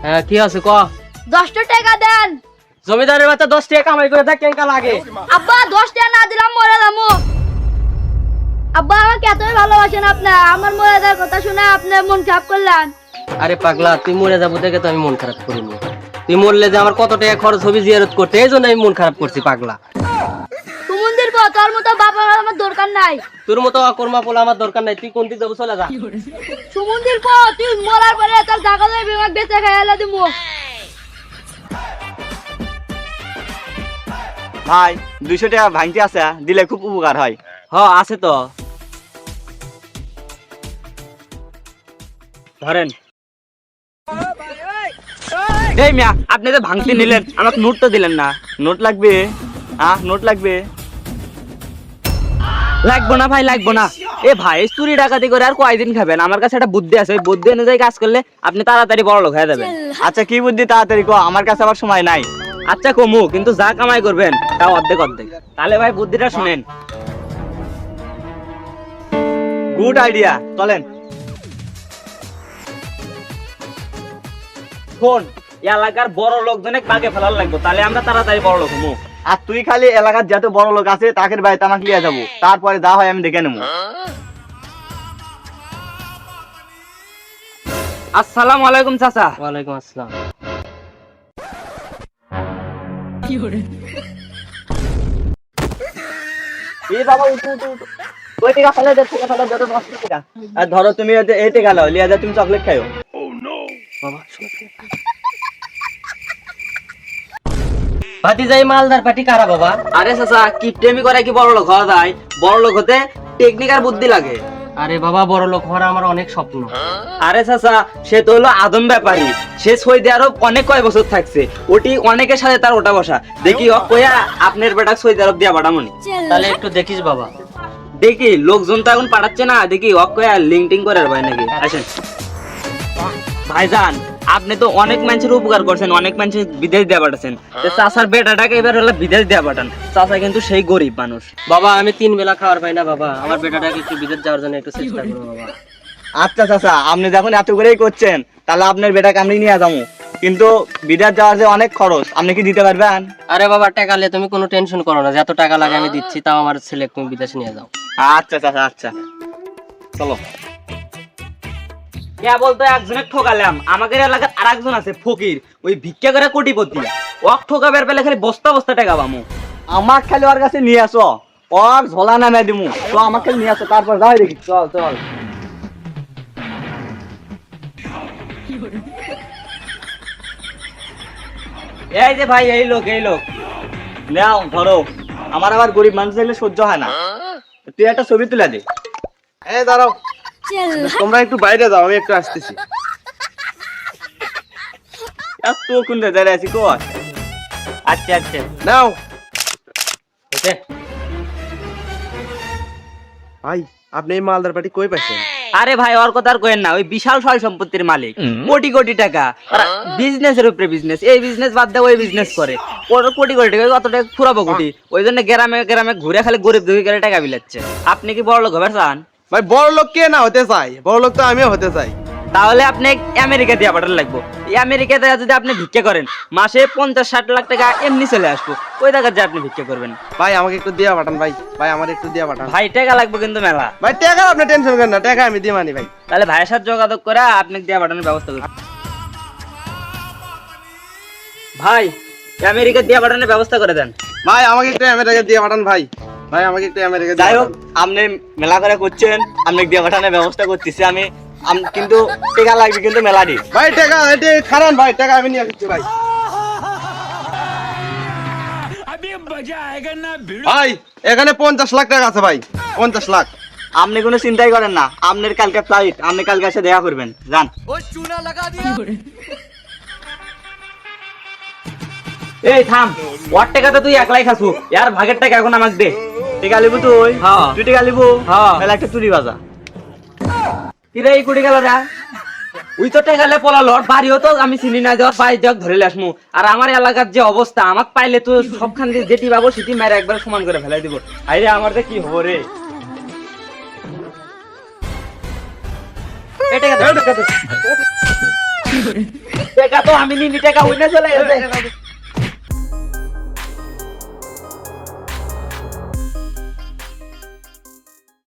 হ্যাঁ কি আছে ক? 10 টাকা দেন। জমিদারের বাচ্চা 10 টাকা কামাই করে দেখ কেনকা লাগে। আব্বা 10 টাকা না দিলাম মরে যাবো। আব্বা আমাকে এতই ভালোবাসেন আপনি, আমার মরে যাওয়ার কথা শুনে আপনি মন খারাপ করলেন। আরে পাগলা, তুই মরে যাবো দেখে তো আমি মন খারাপ করিনি। তুই মরলে যে আমার কত টাকা খরচ হবে জিয়ারত করতে, এই জন্য আমি মন খারাপ করছি পাগলা। সুমন্দির পর তোর মতো বাবা আমার দরকার নাই। তোর মতো অকর্মা পোলা আমার দরকার নাই, তুই কোন দিক যাবো চলে যা। সুমন্দির পর তুই মরার পরে তোর জায়গা বিভাগ বেঁচে খাইলে দিব। ভাই 200 টাকা ভাঙতে আছে, দিলে খুব উপকার হয়। আছে তো, ধরেন। এই মিয়া, আপনি তো ভাঙতে নিলেন, আমাকে নোট তো দিলেন না। নোট লাগবে? নোট লাগবে? লাগবো না ভাই, লাগবো না। এ ভাই চুরি ডাকাতি করে আর কয়দিন খাবেন? আমার কাছে একটা বুদ্ধি আছে, ওই বুদ্ধি অনুযায়ী কাজ করলে আপনি তাড়াতাড়ি বড় লোক হয়ে যাবেন। আচ্ছা কি বুদ্ধি তাড়াতাড়ি কো, আমার কাছে আবার সময় নাই। আচ্ছা কমু, কিন্তু যা কামাই করবেন তাও অর্ধেক অর্ধেক। তাহলে ভাই বুদ্ধিটা শুনেন। গুড আইডিয়া, চলেন। শোন, এলাকার বড় লোকজনে বাগে ফেলার লাগবে, তাহলে আমরা তাড়াতাড়ি বড় লোক হবো। আর তুই খালি এলাকার যত বড় লোক আছে তাকে বাড়িতে আমাকে লিয়ে যাবো, তারপরে যা হয় আমি দেখে নেবো। আসসালামু আলাইকুম চাচা। ওয়ালাইকুম আসসালাম। এই বাবা উঠো উঠো উঠো, ওই টাকা ফেলে দে, টাকা ফেলে দে, 10 টাকা। আর ধরো তুমি এই টাকা নাও, লিয়ে যা, তুমি চকলেট খাইও। বাবা পাতি যাই মালদার পাটি কারা বাবা? আরে চাচা, কিপটেমি করে কি বড় লোক হওয়া যায়? বড় লোক হতে টেকনিক আর বুদ্ধি লাগে। আরে বাবা, বড় লোক হওয়ার আমার অনেক স্বপ্ন। আরে চাচা, সে তো হলো আদম ব্যাপারী, সে সৌদি আরব অনেক কয় বছর থাকছে, ওটি অনেকের সাথে তার ওটা বসা। দেখি ও কইয়া আপনার বেটা সৌদি আরব দিয়া পাঠামনি। তাহলে একটু দেখিস বাবা। দেখি লোকজন তো এখন পাঠাচ্ছে না, দেখি ও কইয়া লিঙ্কটিং করে ভাই নাকি। আসেন ভাইজান, আপনি তো অনেক মানুষের উপকার করছেন, অনেক মানুষের বিদেশ দেয়া পাঠাচ্ছেন। চাচার বেটাটাকে এবার হলো বিদেশ দেয়া পাঠান। চাচা কিন্তু সেই গরিব মানুষ। বাবা আমি 3 বেলা খাওয়ার পাই না বাবা, আমার বেটাটাকে একটু বিদেশ যাওয়ার জন্য একটু চেষ্টা করো বাবা। আচ্ছা চাচা, আপনি যখন এত করেই করছেন, তাহলে আপনার বেটাকে আমি নিয়ে যাবো, কিন্তু বিদেশ যাওয়ার যে অনেক খরচ, আপনি কি দিতে পারবেন? আরে বাবা, টাকা নিয়ে তুমি কোনো টেনশন করো না, যত টাকা লাগে আমি দিচ্ছি, তাও আমার ছেলে তুমি বিদেশে নিয়ে যাও। আচ্ছা চাচা, আচ্ছা চলো। কে বলতো একজনের ঠকালাম, আমাদের এলাকার আরেকজন আছে ফকির, ওই ভিক্ষা করে কোটিপতি। ওক ঠকাবার পেলে খালি বস্তা বস্তা টাকা পামু। আমার খালি ওর কাছে নিয়ে আসো, ওক ঝোলা নামে দিমু। তো আমাকে নিয়ে আসো, তারপর যাই দেখি। চল চল। এই যে ভাই, এই লোক নাও ধরো। আমার আবার গরিব মানুষ চাইলে সহ্য হয় না, তুই একটা ছবি তুলে দে। এই দাঁড়াও, তোমরা একটু বাইরে যাও, আমি একটু আসতেছি। এত কোন দাঁড়িয়ে আছি কো? আচ্ছা আচ্ছা নাও ওকে ভাই, আপনি এই মালদার পার্টি কই পাইছেন? আরে ভাই, ওর কথা আর কইেন না, ওই বিশাল সয় সম্পত্তির মালিক, কোটি কোটি টাকা। বিজনেসের উপরে বিজনেস, এই বিজনেস বাদ দিয়ে ওই বিজনেস করে। ওর কোটি কোটি টাকা, কত টাকা ফুরাবো কোটি। ওই জন্য গ্রামে গ্রামে ঘুরে খালি গরিব দুঃখী করে টাকা বিলাচ্ছে। আপনি কি বড় লোক হবার চান? ভাই বড় লোক কে না হতে চাই, বড় লোক তো আমিও হতে চাই। তাহলে আপনি আমেরিকা দিয়ে পাঠান লাগবো। এই আমেরিকাতে যদি আপনি ভিক্ষা করেন, মাসে 50-60 লাখ টাকা এমনি চলে আসবো। ওই টাকা যে আপনি ভিক্ষা করবেন। ভাই আমাকে একটু দিয়া পাঠান, ভাই ভাই আমার একটু দিয়া পাঠান। ভাই টাকা লাগবে কিন্তু মেলা। ভাই টাকা আপনি টেনশন করেন না, টাকা আমি দিয়ে মানি ভাই। তাহলে ভাইয়ের সাথে যোগাযোগ করে আপনাকে দিয়ে পাঠানোর ব্যবস্থা করুন। ভাই আমেরিকা দিয়ে পাঠানোর ব্যবস্থা করে দেন। ভাই আমাকে একটু আমেরিকা দিয়ে পাঠান ভাই, ভাই আমাকে একটু আমেরিকা দিয়ে যাই হোক, পাঠান। আপনি মেলা করে করছেন, আপনাকে দিয়ে পাঠানোর ব্যবস্থা করতেছি আমি। কিন্তু টাকা লাগবে কিন্তু মেলা দিই। ভাই টাকা এটা খারান, ভাই টাকা আমি নিয়ে আসছি ভাই। ভাই এখানে 50 লাখ টাকা আছে ভাই, 50 লাখ। আপনি কোনো চিন্তাই করেন না, আপনার কালকে ফ্লাইট, আপনি কালকে এসে দেখা করবেন। যান। এই থাম, ওর টাকা তো তুই একলাই খাসু, ইয়ার ভাগের টাকা এখন আমাকে দে। টাকা লিবু তুই? হ্যাঁ। তুই টাকা লিবু? হ্যাঁ। তাহলে একটা চুরি বাজা। কিরে এই কুড়ি গেল রা? ওই তো টেকালে পলালো, বাড়িও তো আমি চিনি না, যাওয়ার পাই যাক ধরে লাসমু। আর আমার এলাকার যে অবস্থা, আমাকে পাইলে তো সবখান দিয়ে যেটি পাবো সেটি মেরে একবার সমান করে ফেলাই দিব। আরে আমার তো কি হবো রে। এই টাকা দে, টাকা দে। টাকা তো আমি নিনি, টাকা হইনা চলে গেছে।